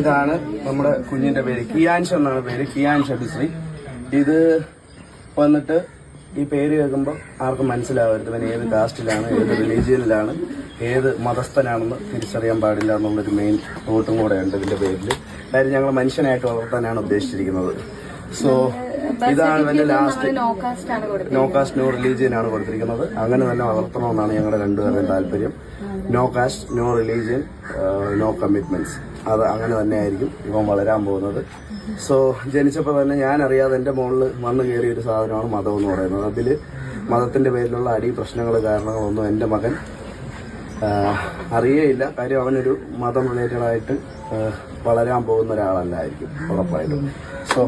ഇതാണ് നമ്മുടെ കുഞ്ഞിന്റെ പേര്, കിയാൻഷ് എന്നാണ് പേര്, കിയാൻഷ് അബിശ്രീ. ഇത് വന്നിട്ട് ഈ പേര് കേൾക്കുമ്പോൾ ആർക്കും മനസ്സിലാവരുത് ഇവൻ ഏത് കാസ്റ്റിലാണ്, ഏത് റിലീജിയനിലാണ്, ഏത് മതസ്ഥനാണെന്ന് തിരിച്ചറിയാൻ പാടില്ല എന്നുള്ളൊരു മെയിൻ തോട്ടും കൂടെ ഉണ്ട് ഇതിന്റെ പേരിൽ. കാര്യം ഞങ്ങൾ മനുഷ്യനായിട്ട് വളർത്താനാണ് ഉദ്ദേശിച്ചിരിക്കുന്നത്. സോ ഇതാണ് ഇവന്റെ last no caste no religion ആണ് കൊടുത്തിരിക്കുന്നത്. അങ്ങനെ തന്നെ വളർത്തണമെന്നാണ് ഞങ്ങളുടെ രണ്ടുപേരുടെയും താല്പര്യം. No caste no religion no commitments, അത് അങ്ങനെ തന്നെ ആയിരിക്കും ഇവൻ വളരാൻ പോകുന്നത്. സോ ജനിച്ചപ്പോൾ തന്നെ ഞാൻ അറിയാതെ എൻ്റെ മുകളിൽ വന്നു കയറിയ ഒരു സാധനമാണ് മതം എന്ന് പറയുന്നത്. അതിൽ മതത്തിന്റെ പേരിലുള്ള അടി പ്രശ്നങ്ങൾ കാരണങ്ങളൊന്നും എൻ്റെ മകൻ അറിയേയില്ല. കാര്യം അവനൊരു മതം റിലേറ്റഡായിട്ട് വളരാൻ പോകുന്ന ഒരാളല്ലായിരിക്കും ഉറപ്പായിട്ടും. സോ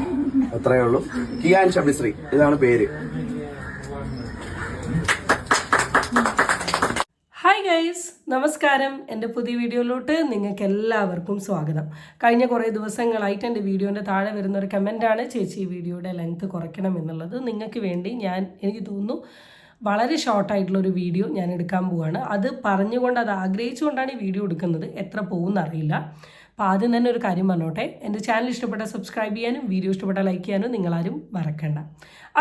അത്രയേ ഉള്ളൂ. കിയാൻഷ് അബിശ്രീ ഇതാണ് പേര്. ഹായ് ഗൈസ്, നമസ്കാരം. എൻ്റെ പുതിയ വീഡിയോയിലോട്ട് നിങ്ങൾക്ക് എല്ലാവർക്കും സ്വാഗതം. കഴിഞ്ഞ കുറേ ദിവസങ്ങളായിട്ട് എൻ്റെ വീഡിയോൻ്റെ താഴെ വരുന്ന ഒരു കമൻറ്റാണ്, ചേച്ചി ഈ വീഡിയോയുടെ ലെങ്ത്ത് കുറയ്ക്കണം എന്നുള്ളത്. നിങ്ങൾക്ക് വേണ്ടി എനിക്ക് തോന്നുന്നു വളരെ ഷോർട്ടായിട്ടുള്ളൊരു വീഡിയോ ഞാൻ എടുക്കാൻ പോവുകയാണ്. അത് പറഞ്ഞുകൊണ്ട്, അത് ആഗ്രഹിച്ചുകൊണ്ടാണ് ഈ വീഡിയോ എടുക്കുന്നത്. എത്ര പോകുമെന്നറിയില്ല. അപ്പോൾ ആദ്യം തന്നെ ഒരു കാര്യം പറഞ്ഞോട്ടെ, എൻ്റെ ചാനൽ ഇഷ്ടപ്പെട്ടാൽ സബ്സ്ക്രൈബ് ചെയ്യാനും വീഡിയോ ഇഷ്ടപ്പെട്ടാൽ ലൈക്ക് ചെയ്യാനും നിങ്ങളാരും മറക്കണ്ട.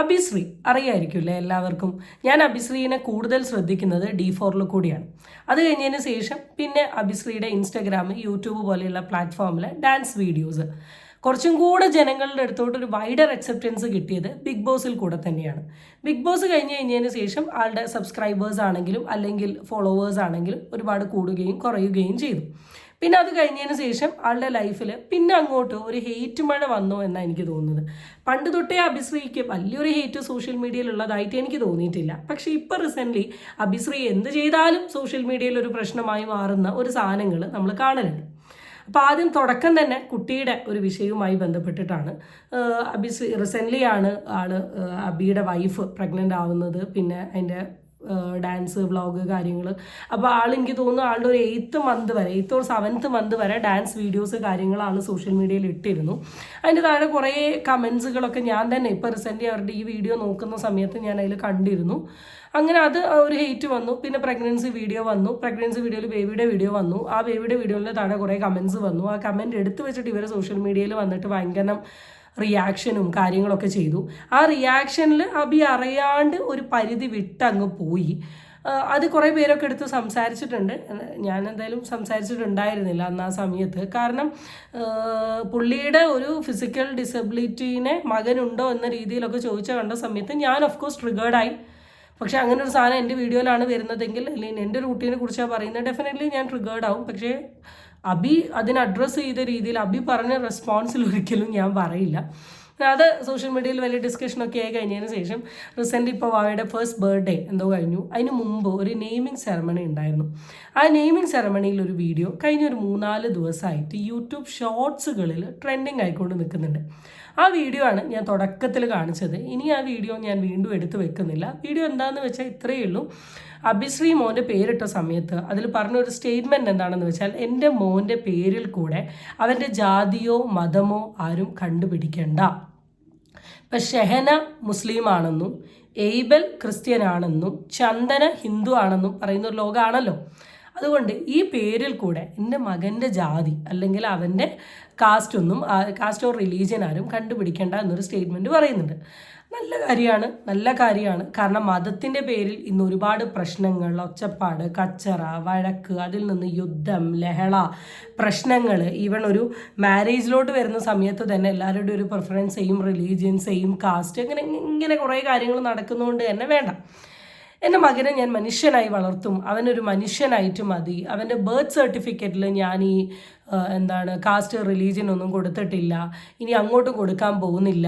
അബിശ്രീ അറിയായിരിക്കുമല്ലേ എല്ലാവർക്കും. ഞാൻ അബിശ്രീനെ കൂടുതൽ ശ്രദ്ധിക്കുന്നത് D4 കൂടിയാണ്. അത് കഴിഞ്ഞതിന് ശേഷം പിന്നെ അബിശ്രീയുടെ ഇൻസ്റ്റാഗ്രാം, യൂട്യൂബ് പോലെയുള്ള പ്ലാറ്റ്ഫോമിൽ ഡാൻസ് വീഡിയോസ് കുറച്ചും കൂടെ ജനങ്ങളുടെ അടുത്തോട്ട് ഒരു വൈഡർ അക്സെപ്റ്റൻസ് കിട്ടിയത് ബിഗ് ബോസിൽ കൂടെ തന്നെയാണ്. ബിഗ് ബോസ് കഴിഞ്ഞതിന് ശേഷം ആളുടെ സബ്സ്ക്രൈബേഴ്സ് ആണെങ്കിലും അല്ലെങ്കിൽ ഫോളോവേഴ്സ് ആണെങ്കിലും ഒരുപാട് കൂടുകയും കുറയുകയും ചെയ്തു. പിന്നെ അത് കഴിഞ്ഞതിന് ശേഷം ആളുടെ ലൈഫിൽ പിന്നെ അങ്ങോട്ട് ഒരു ഹെയ്റ്റ് മഴ വന്നോ എന്നാണ് എനിക്ക് തോന്നുന്നത്. പണ്ട് തൊട്ടേ അബിശ്രീക്ക് വലിയൊരു ഹെയ്റ്റ് സോഷ്യൽ മീഡിയയിൽ ഉള്ളതായിട്ട് എനിക്ക് തോന്നിയിട്ടില്ല. പക്ഷേ ഇപ്പോൾ റീസെൻ്റ്ലി അബിശ്രീ എന്ത് ചെയ്താലും സോഷ്യൽ മീഡിയയിൽ ഒരു പ്രശ്നമായി മാറുന്ന ഒരു സാധനങ്ങൾ നമ്മൾ കാണലുണ്ട്. അപ്പോൾ ആദ്യം തുടക്കം തന്നെ കുട്ടിയുടെ ഒരു വിഷയവുമായി ബന്ധപ്പെട്ടിട്ടാണ്. അബിശ്രീ റീസെൻ്റ്ലി ആണ് അബിയുടെ വൈഫ് പ്രഗ്നൻ്റ് ആവുന്നത്. പിന്നെ അതിൻ്റെ ഡാൻസ് വ്ളോഗ് കാര്യങ്ങൾ. അപ്പോൾ എനിക്ക് തോന്നുന്നു ആളുടെ ഒരു 8th month വരെ, 8th or 7th month വരെ ഡാൻസ് വീഡിയോസ് കാര്യങ്ങളാണ് സോഷ്യൽ മീഡിയയിൽ ഇട്ടിരുന്നു. അതിൻ്റെ താഴെ കുറേ കമൻസുകളൊക്കെ ഞാൻ തന്നെ ഇപ്പോൾ റീസെൻ്റ്ലി അവരുടെ ഈ വീഡിയോ നോക്കുന്ന സമയത്ത് ഞാൻ അതിൽ കണ്ടിരുന്നു. അങ്ങനെ അത് ഒരു ഹെയ്റ്റ് വന്നു. പിന്നെ പ്രഗ്നൻസി വീഡിയോ വന്നു. പ്രഗ്നൻസി വീഡിയോയിൽ ബേബിയുടെ വീഡിയോ വന്നു. ആ ബേബിയുടെ വീഡിയോയിൽ താഴെ കുറേ കമൻസ് വന്നു. ആ കമൻറ്റ് എടുത്ത് വെച്ചിട്ട് ഇവർ സോഷ്യൽ മീഡിയയിൽ വന്നിട്ട് ഭയങ്കര റിയാക്ഷനും കാര്യങ്ങളൊക്കെ ചെയ്തു. ആ റിയാക്ഷനിൽ അബി അറിയാണ്ട് ഒരു പരിധി വിട്ടങ്ങ് പോയി. അത് കുറേ പേരൊക്കെ എടുത്ത് സംസാരിച്ചിട്ടുണ്ട്. ഞാൻ എന്തായാലും സംസാരിച്ചിട്ടുണ്ടായിരുന്നില്ല അന്ന് ആ സമയത്ത്. കാരണം പുള്ളിയുടെ ഒരു ഫിസിക്കൽ ഡിസബിലിറ്റീനെ മകനുണ്ടോ എന്ന രീതിയിലൊക്കെ കണ്ട സമയത്ത് ഞാൻ ഓഫ് കോഴ്സ് ട്രിഗേർഡായി. പക്ഷേ അങ്ങനെ ഒരു സാധനം എൻ്റെ വീഡിയോയിലാണ് വരുന്നതെങ്കിൽ, അല്ലെങ്കിൽ എൻ്റെ റൂട്ടീനെ കുറിച്ചാണ് പറയുന്നത്, ഡെഫിനറ്റ്ലി ഞാൻ ട്രിഗേർഡ് ആവും. പക്ഷേ അബി അതിനെ അഡ്രസ്സ് ചെയ്ത രീതിയിൽ അബി പറഞ്ഞ റെസ്പോൺസിൽ ഒരിക്കലും ഞാൻ പറയില്ല. അത് സോഷ്യൽ മീഡിയയിൽ വലിയ ഡിസ്കഷനൊക്കെ ആയി കഴിഞ്ഞതിന് ശേഷം റീസെൻ്റ് ഇപ്പോൾ വാവയുടെ ഫസ്റ്റ് ബർത്ത്ഡേ എന്തോ കഴിഞ്ഞു. അതിന് മുമ്പ് ഒരു നെയിമിംഗ് സെറമണി ഉണ്ടായിരുന്നു. ആ നെയിമിംഗ് സെറമണിയിൽ ഒരു വീഡിയോ കഴിഞ്ഞൊരു 3-4 ദിവസമായിട്ട് യൂട്യൂബ് ഷോർട്സുകളിൽ ട്രെൻഡിങ് ആയിക്കൊണ്ട് നിൽക്കുന്നുണ്ട്. ആ വീഡിയോ ആണ് ഞാൻ തുടക്കത്തിൽ കാണിച്ചത്. ഇനി ആ വീഡിയോ ഞാൻ വീണ്ടും എടുത്ത് വെക്കുന്നില്ല. വീഡിയോ എന്താണെന്ന് വെച്ചാൽ ഇത്രയേ ഉള്ളൂ. അബിശ്രീ മോൻ്റെ പേരിട്ട സമയത്ത് അതിൽ പറഞ്ഞൊരു സ്റ്റേറ്റ്മെൻറ്റ് എന്താണെന്ന് വെച്ചാൽ, എൻ്റെ മോൻ്റെ പേരിൽ കൂടെ അവൻ്റെ ജാതിയോ മതമോ ആരും കണ്ടുപിടിക്കണ്ട. ഇപ്പം ഷെഹന മുസ്ലിം ആണെന്നും എയ്ബൽ ക്രിസ്ത്യൻ ആണെന്നും ചന്ദന ഹിന്ദു ആണെന്നും പറയുന്ന ഒരു ലോകമാണല്ലോ. അതുകൊണ്ട് ഈ പേരിൽ കൂടെ എൻ്റെ മകൻ്റെ ജാതി അല്ലെങ്കിൽ അവൻ്റെ കാസ്റ്റ് ഓർ റിലീജിയൻ ആരും കണ്ടുപിടിക്കേണ്ട എന്നൊരു സ്റ്റേറ്റ്മെൻറ്റ് പറയുന്നുണ്ട്. നല്ല കാര്യമാണ്. കാരണം മതത്തിൻ്റെ പേരിൽ ഇന്ന് ഒരുപാട് പ്രശ്നങ്ങൾ, ഒച്ചപ്പാട്, കച്ചറ, വഴക്ക്, അതിൽ നിന്ന് യുദ്ധം, ലഹള, പ്രശ്നങ്ങൾ, ഈവൺ ഒരു മാരേജിലോട്ട് വരുന്ന സമയത്ത് തന്നെ എല്ലാവരുടെയും ഒരു preference same religion, same caste, ഇങ്ങനെ കുറേ കാര്യങ്ങൾ നടക്കുന്നതുകൊണ്ട് തന്നെ വേണ്ട. എൻ്റെ മകനെ ഞാൻ മനുഷ്യനായി വളർത്തും, അവനൊരു മനുഷ്യനായിട്ട് മതി. അവൻ്റെ ബർത്ത് സർട്ടിഫിക്കറ്റിൽ ഞാൻ ഈ കാസ്റ്റ് റിലീജിയൻ ഒന്നും കൊടുത്തിട്ടില്ല, ഇനി അങ്ങോട്ടും കൊടുക്കാൻ പോകുന്നില്ല.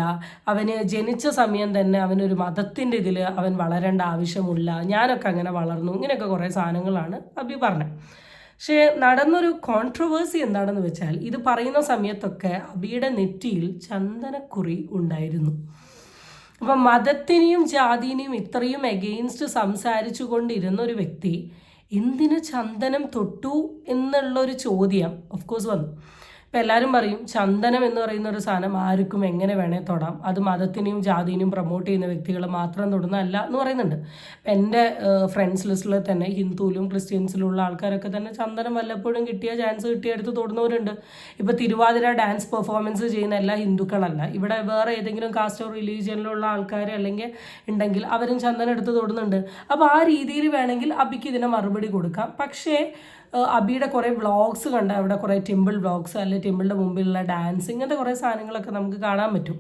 അവന് ജനിച്ച സമയം തന്നെ അവനൊരു മതത്തിൻ്റെ ഇതിൽ അവൻ വളരേണ്ട ആവശ്യമില്ല, ഞാനൊക്കെ അങ്ങനെ വളർന്നു, ഇങ്ങനെയൊക്കെ കുറേ സാധനങ്ങളാണ് അബി പറഞ്ഞത്. പക്ഷേ നടന്നൊരു കോൺട്രവേഴ്സി എന്താണെന്ന് വെച്ചാൽ, ഇത് പറയുന്ന സമയത്തൊക്കെ അബിയുടെ നെറ്റിയിൽ ചന്ദനക്കുറി ഉണ്ടായിരുന്നു. അപ്പം മതത്തിനെയും ജാതിനെയും ഇത്രയും എഗെയിൻസ്റ്റ് സംസാരിച്ചു കൊണ്ടിരുന്ന ഒരു വ്യക്തി എന്തിന് ചന്ദനം തൊട്ടു എന്നുള്ളൊരു ചോദ്യം ഓഫ് കോഴ്സ് വന്നു. ഇപ്പം എല്ലാവരും പറയും ചന്ദനം എന്ന് പറയുന്ന ഒരു സാധനം ആർക്കും എങ്ങനെ വേണേൽ തൊടാം, അത് മതത്തിനെയും ജാതിനെയും പ്രൊമോട്ട് ചെയ്യുന്ന വ്യക്തികൾ മാത്രം തൊടുന്നതല്ല എന്ന് പറയുന്നുണ്ട്. എൻ്റെ ഫ്രണ്ട്സ് ലിസ്റ്റിൽ തന്നെ ഹിന്ദുവിലും ക്രിസ്ത്യൻസിലും ഉള്ള ആൾക്കാരൊക്കെ തന്നെ ചന്ദനം വല്ലപ്പോഴും ചാൻസ് കിട്ടിയ അടുത്ത് തൊടുന്നവരുണ്ട്. ഇപ്പോൾ തിരുവാതിര ഡാൻസ് പെർഫോമൻസ് ചെയ്യുന്ന എല്ലാ ഹിന്ദുക്കളല്ല, ഇവിടെ വേറെ ഏതെങ്കിലും കാസ്റ്റ് ഓർ റിലീജിയനിലുള്ള ആൾക്കാർ അല്ലെങ്കിൽ ഉണ്ടെങ്കിൽ അവരും ചന്ദനം എടുത്ത് തൊടുന്നുണ്ട്. അപ്പോൾ ആ രീതിയിൽ വേണമെങ്കിൽ അബിക്ക് ഇതിനെ മറുപടി കൊടുക്കാം. പക്ഷേ അബിയുടെ കുറേ വ്ളോഗ്സ് കണ്ട അവിടെ കുറേ ടെമ്പിൾ വ്ളോഗ്സ് അല്ലെങ്കിൽ ടെമ്പിളിൻ്റെ മുമ്പിലുള്ള ഡാൻസ് ഇങ്ങനത്തെ കുറേ സാധനങ്ങളൊക്കെ നമുക്ക് കാണാൻ പറ്റും.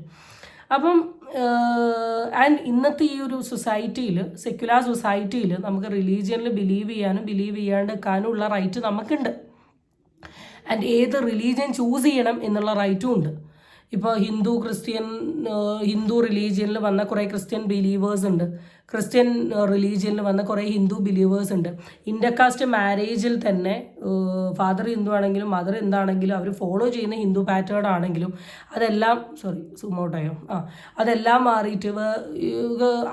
അപ്പം ആൻഡ് ഇന്നത്തെ ഈ ഒരു സൊസൈറ്റിയിൽ, സെക്യുലർ സൊസൈറ്റിയിൽ നമുക്ക് റിലീജിയനിൽ ബിലീവ് ചെയ്യാനും ബിലീവ് ചെയ്യാണ്ട് നിൽക്കാനും ഉള്ള റൈറ്റ് നമുക്കുണ്ട്. ആൻഡ് ഏത് റിലീജിയൻ ചൂസ് ചെയ്യണം എന്നുള്ള റൈറ്റും ഉണ്ട്. ഇപ്പോൾ ഹിന്ദു റിലീജിയനിൽ വന്ന കുറേ ക്രിസ്ത്യൻ ബിലീവേഴ്സ് ഉണ്ട്, ക്രിസ്ത്യൻ റിലീജിയനിൽ വന്ന കുറേ ഹിന്ദു ബിലീവേഴ്സ് ഉണ്ട്. ഇൻ്റർകാസ്റ്റ് മാരേജിൽ തന്നെ ഫാദർ ഹിന്ദു ആണെങ്കിലും മദർ എന്താണെങ്കിലും അവർ ഫോളോ ചെയ്യുന്ന ഹിന്ദു പാറ്റേൺ ആണെങ്കിലും അതെല്ലാം അതെല്ലാം മാറിയിട്ട്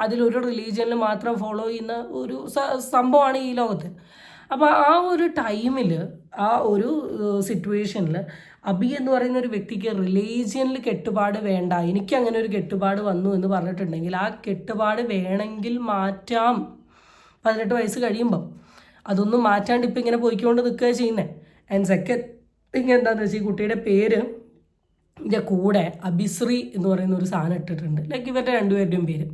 അതിലൊരു റിലീജിയനിൽ മാത്രം ഫോളോ ചെയ്യുന്ന ഒരു സംഭവമാണ് ഈ ലോകത്ത്. അപ്പോൾ ആ ഒരു ടൈമിൽ, ആ ഒരു സിറ്റുവേഷനിൽ അബി എന്ന് പറയുന്ന ഒരു വ്യക്തിക്ക് റിലീജിയനിൽ കെട്ടുപാട് വേണ്ട, എനിക്ക് അങ്ങനെ ഒരു കെട്ടുപാട് വന്നു എന്ന് പറഞ്ഞിട്ടുണ്ടെങ്കിൽ ആ കെട്ടുപാട് വേണമെങ്കിൽ മാറ്റാം 18 വയസ്സ് കഴിയുമ്പം. അതൊന്നും മാറ്റാണ്ട് ഇപ്പം ഇങ്ങനെ പോയിക്കൊണ്ട് നിൽക്കുക ചെയ്യുന്നത്. ആൻഡ് സെക്കൻഡ് തിങ് എന്താണെന്ന് വെച്ചാൽ ഈ കുട്ടിയുടെ പേര് കൂടെ അബിശ്രീ എന്ന് പറയുന്ന ഒരു സാധനം ഇട്ടിട്ടുണ്ട്, ലൈക്ക് ഇവരുടെ രണ്ടുപേരുടെയും പേര്.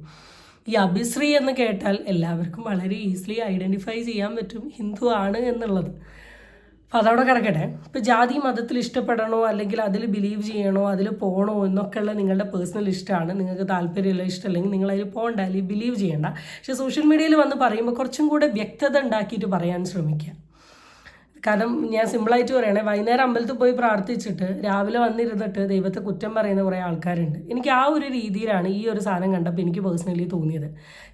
ഈ അബിശ്രീ എന്ന് കേട്ടാൽ എല്ലാവർക്കും വളരെ ഈസിലി ഐഡൻറ്റിഫൈ ചെയ്യാൻ പറ്റും ഹിന്ദു ആണ് എന്നുള്ളത്. അപ്പോൾ അതവിടെ കിടക്കട്ടെ. ഇപ്പോൾ ജാതി മതത്തിൽ ഇഷ്ടപ്പെടണോ അല്ലെങ്കിൽ അതിൽ ബിലീവ് ചെയ്യണോ അതിൽ പോകണോ എന്നൊക്കെയുള്ള നിങ്ങളുടെ പേഴ്സണൽ ഇഷ്ടമാണ്. നിങ്ങൾക്ക് താല്പര്യമുള്ള ഇഷ്ടമല്ലെങ്കിൽ നിങ്ങൾ അതിൽ പോകണ്ട, അല്ലെങ്കിൽ ബിലീവ് ചെയ്യണ്ട. പക്ഷേ സോഷ്യൽ മീഡിയയിൽ വന്ന് പറയുമ്പോൾ കുറച്ചും കൂടെ വ്യക്തത ഉണ്ടാക്കിയിട്ട് പറയാൻ ശ്രമിക്കുക. കാരണം ഞാൻ സിമ്പിളായിട്ട് പറയണേ, വൈകുന്നേരം അമ്പലത്തിൽ പോയി പ്രാർത്ഥിച്ചിട്ട് രാവിലെ വന്നിരുന്നിട്ട് ദൈവത്തെ കുറ്റം പറയുന്ന കുറേ ആൾക്കാരുണ്ട്. എനിക്ക് ആ ഒരു രീതിയിലാണ് ഈ ഒരു സാധനം കണ്ടപ്പോൾ എനിക്ക് പേഴ്സണലി തോന്നിയത്.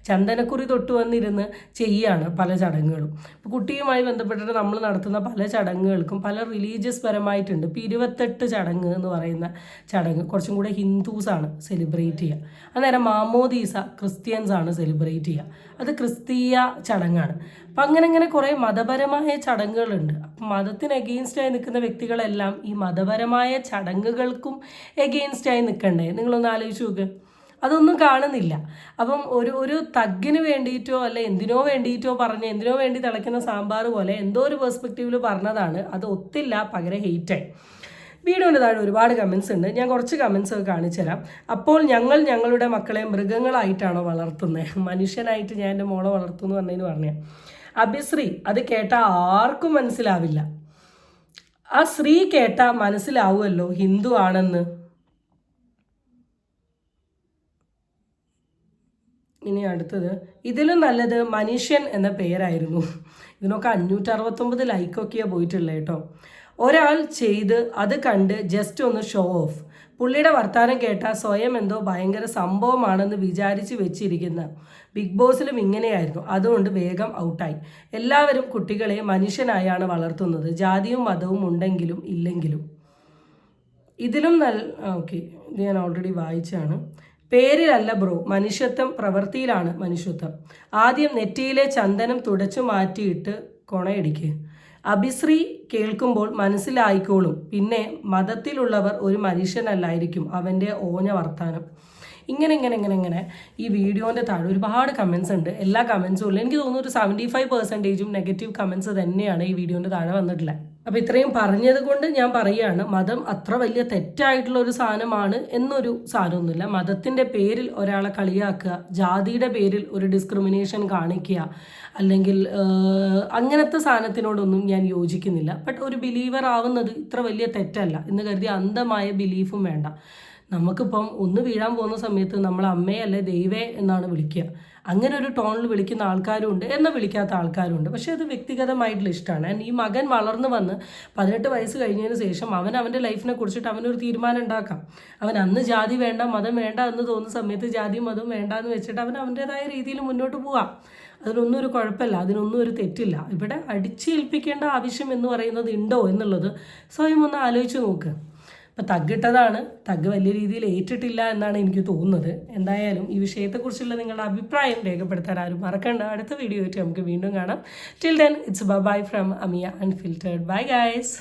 ചന്ദനക്കുറി തൊട്ട് വന്നിരുന്ന് ചെയ്യുകയാണ് പല ചടങ്ങുകളും. ഇപ്പോൾ കുട്ടിയുമായി ബന്ധപ്പെട്ടിട്ട് നമ്മൾ നടത്തുന്ന പല ചടങ്ങുകൾക്കും പല റിലീജിയസ് പരമായിട്ടുണ്ട്. ഇപ്പോൾ 28 ചടങ്ങ് എന്ന് പറയുന്ന ചടങ്ങ് കുറച്ചും കൂടെ ഹിന്ദുസാണ് സെലിബ്രേറ്റ് ചെയ്യുക. അന്നേരം മാമോദീസ ക്രിസ്ത്യൻസാണ് സെലിബ്രേറ്റ് ചെയ്യുക, അത് ക്രിസ്തീയ ചടങ്ങാണ്. അപ്പം അങ്ങനെ കുറേ മതപരമായ ചടങ്ങുകളുണ്ട്. അപ്പം മതത്തിന് എഗെയിൻസ്റ്റായി നിൽക്കുന്ന വ്യക്തികളെല്ലാം ഈ മതപരമായ ചടങ്ങുകൾക്കും എഗെയിൻസ്റ്റായി നിൽക്കണ്ടേ? നിങ്ങളൊന്ന് ആലോചിച്ച് നോക്ക്. അതൊന്നും കാണുന്നില്ല. അപ്പം ഒരു തഗ്ഗിന് വേണ്ടിയിട്ടോ അല്ല എന്തിനോ വേണ്ടിയിട്ടോ പറഞ്ഞ് എന്തിനോ വേണ്ടി തിളയ്ക്കുന്ന സാമ്പാർ പോലെ എന്തോ ഒരു പെർസ്പെക്റ്റീവിൽ പറഞ്ഞതാണ്, അത് ഒത്തില്ല, പകരം ഹെയ്റ്റായി. വീഡിയോൻ്റെ താഴെ ഒരുപാട് കമൻസ് ഉണ്ട്, ഞാൻ കുറച്ച് കമൻസ് ഒക്കെ കാണിച്ചു തരാം. അപ്പോൾ ഞങ്ങളുടെ മക്കളെ മൃഗങ്ങളായിട്ടാണോ വളർത്തുന്നത്? മനുഷ്യനായിട്ട് ഞാൻ എൻ്റെ മോളെ വളർത്തുമെന്ന് പറഞ്ഞതിന് പറഞ്ഞാൽ അഭിശ്രീ അത് കേട്ടാൽ ആർക്കും മനസ്സിലാവില്ല. ആ സ്ത്രീ കേട്ടാൽ മനസ്സിലാവുമല്ലോ ഹിന്ദു ആണെന്ന്. ഇനി അടുത്തത്, ഇതിലും നല്ലത് മനുഷ്യൻ എന്ന പേരായിരുന്നു. ഇതിനൊക്കെ 569 ലൈക്കൊക്കെയാണ് പോയിട്ടുള്ളത് കേട്ടോ. ഒരാൾ ചെയ്ത് അത് കണ്ട് ജസ്റ്റ് ഒന്ന് ഷോ ഓഫ്. പുള്ളിയുടെ വർത്താനം കേട്ടാൽ സ്വയം എന്തോ ഭയങ്കര സംഭവമാണെന്ന് വിചാരിച്ച് വെച്ചിരിക്കുന്ന. ബിഗ് ബോസിലും ഇങ്ങനെയായിരുന്നു, അതുകൊണ്ട് വേഗം ഔട്ടായി. എല്ലാവരും കുട്ടികളെ മനുഷ്യനായാണ് വളർത്തുന്നത്, ജാതിയും മതവും ഉണ്ടെങ്കിലും ഇല്ലെങ്കിലും. ഇതിലും ഓക്കെ, ഇത് ഞാൻ ഓൾറെഡി വായിച്ചാണ്. പേരിലല്ല ബ്രോ, മനുഷ്യത്വം പ്രവൃത്തിയിലാണ് മനുഷ്യത്വം. ആദ്യം നെറ്റിയിലെ ചന്ദനം തുടച്ചു മാറ്റിയിട്ട് കൊണയടിക്ക്. അഭിശ്രീ കേൾക്കുമ്പോൾ മനസ്സിലായിക്കോളും. പിന്നെ മതത്തിലുള്ളവർ ഒരു മനുഷ്യനല്ലായിരിക്കും, അവൻ്റെ ഓഞ്ഞ വർത്താനം. ഇങ്ങനെ ഈ വീഡിയോൻ്റെ താഴെ ഒരുപാട് കമൻസ് ഉണ്ട്. എല്ലാ കമൻസും ഉള്ളു. എനിക്ക് തോന്നുന്നു ഒരു 75% നെഗറ്റീവ് കമൻസ് തന്നെയാണ് ഈ വീഡിയോൻ്റെ താഴെ വന്നിട്ടുള്ളത്. അപ്പോൾ ഇത്രയും പറഞ്ഞത് കൊണ്ട് ഞാൻ പറയുകയാണ്, മതം അത്ര വലിയ തെറ്റായിട്ടുള്ള ഒരു സാധനമാണ് എന്നൊരു സാധനമൊന്നുമില്ല. മതത്തിൻ്റെ പേരിൽ ഒരാളെ കളിയാക്കുക, ജാതിയുടെ പേരിൽ ഒരു ഡിസ്ക്രിമിനേഷൻ കാണിക്കുക, അല്ലെങ്കിൽ അങ്ങനത്തെ സാധനത്തിനോടൊന്നും ഞാൻ യോജിക്കുന്നില്ല. ബട്ട് ഒരു ബിലീവർ ആവുന്നത് ഇത്ര വലിയ തെറ്റല്ല എന്ന് കരുതി അന്ധമായ ബിലീഫും വേണ്ട. നമുക്കിപ്പം ഒന്ന് വീഴാൻ പോകുന്ന സമയത്ത് നമ്മൾ അമ്മയെ അല്ലെ ദൈവേ എന്നാണ് വിളിക്കുക. അങ്ങനെ ഒരു ടോണിൽ വിളിക്കുന്ന ആൾക്കാരും ഉണ്ട്, എന്നാൽ വിളിക്കാത്ത ആൾക്കാരും ഉണ്ട്. പക്ഷേ അത് വ്യക്തിഗതമായിട്ടുള്ള ഇഷ്ടമാണ്. ആൻഡ് ഈ മകൻ വളർന്നു വന്ന് 18 വയസ്സ് കഴിഞ്ഞതിന് ശേഷം അവൻ്റെ ലൈഫിനെ കുറിച്ചിട്ട് അവനൊരു തീരുമാനം ഉണ്ടാക്കാം. അവൻ അന്ന് ജാതി വേണ്ട മതം വേണ്ട എന്ന് തോന്നുന്ന സമയത്ത് ജാതിയും മതവും വേണ്ട എന്ന് വെച്ചിട്ട് അവൻ്റേതായ രീതിയിൽ മുന്നോട്ട് പോവാം. അതിനൊന്നും ഒരു കുഴപ്പമില്ല, അതിനൊന്നും ഒരു തെറ്റില്ല. ഇവിടെ അടിച്ചേൽപ്പിക്കേണ്ട ആവശ്യം എന്ന് പറയുന്നത് ഉണ്ടോ എന്നുള്ളത് സ്വയം ഒന്ന് ആലോചിച്ച് നോക്ക്. ഇപ്പം തഗ്ഗിട്ടതാണ്, തഗ്ഗ് വലിയ രീതിയിൽ ഏറ്റിട്ടില്ല എന്നാണ് എനിക്ക് തോന്നുന്നത്. എന്തായാലും ഈ വിഷയത്തെക്കുറിച്ചുള്ള നിങ്ങളുടെ അഭിപ്രായം രേഖപ്പെടുത്താൻ ആരും മറക്കണ്ട. അടുത്ത വീഡിയോ ആയിട്ട് നമുക്ക് വീണ്ടും കാണാം. Till then it's bye from Amiya unfiltered. Bye guys.